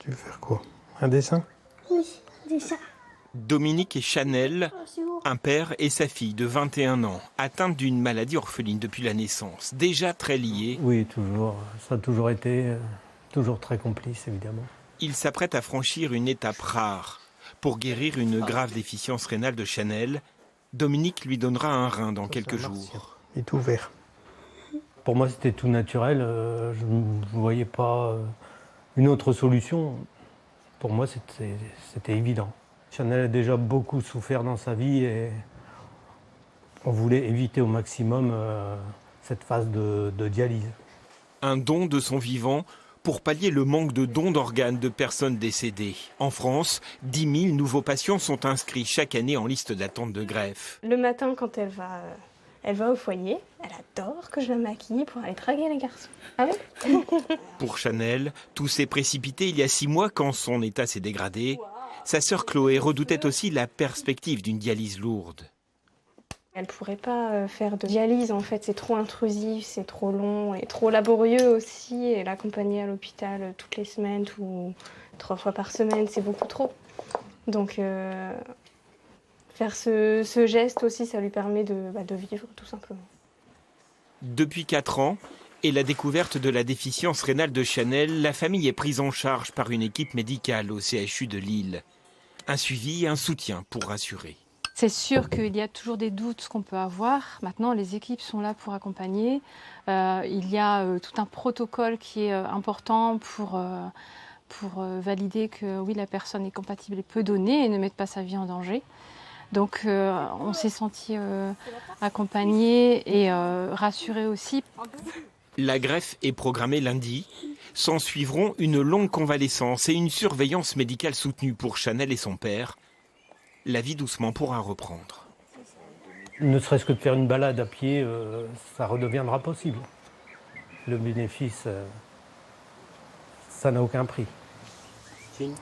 Tu veux faire quoi? Un dessin? Oui, dessin. Dominique et Chanel, un père et sa fille de 21 ans, atteintes d'une maladie orpheline depuis la naissance, déjà très liés. Oui, toujours. Ça a toujours été, toujours très complice, évidemment. Ils s'apprêtent à franchir une étape rare. Pour guérir une grave déficience rénale de Chanel, Dominique lui donnera un rein dans quelques jours. Il est ouvert. Pour moi, c'était tout naturel. Je ne voyais pas une autre solution. Pour moi, c'était évident. Chanel a déjà beaucoup souffert dans sa vie et on voulait éviter au maximum cette phase de dialyse. Un don de son vivant pour pallier le manque de dons d'organes de personnes décédées. En France, 10 000 nouveaux patients sont inscrits chaque année en liste d'attente de greffe. Le matin, quand elle va au foyer, elle adore que je la maquille pour aller draguer les garçons. Ah oui? Pour Chanel, tout s'est précipité il y a 6 mois quand son état s'est dégradé. Sa sœur Chloé redoutait aussi la perspective d'une dialyse lourde. Elle ne pourrait pas faire de dialyse, en fait, c'est trop intrusif, c'est trop long et trop laborieux aussi. Et l'accompagner à l'hôpital toutes les semaines ou 3 fois par semaine, c'est beaucoup trop. Donc faire ce geste aussi, ça lui permet de vivre tout simplement. Depuis 4 ans et la découverte de la déficience rénale de Chanel, la famille est prise en charge par une équipe médicale au CHU de Lille. Un suivi et un soutien pour rassurer. C'est sûr qu'il y a toujours des doutes qu'on peut avoir. Maintenant, les équipes sont là pour accompagner. Il y a tout un protocole qui est important pour valider que oui, la personne est compatible et peut donner et ne mettre pas sa vie en danger. Donc on s'est senti accompagné et rassuré aussi. La greffe est programmée lundi. S'en suivront une longue convalescence et une surveillance médicale soutenue pour Chanel et son père. La vie doucement pourra reprendre. Ne serait-ce que de faire une balade à pied, ça redeviendra possible. Le bénéfice, ça n'a aucun prix. Oui.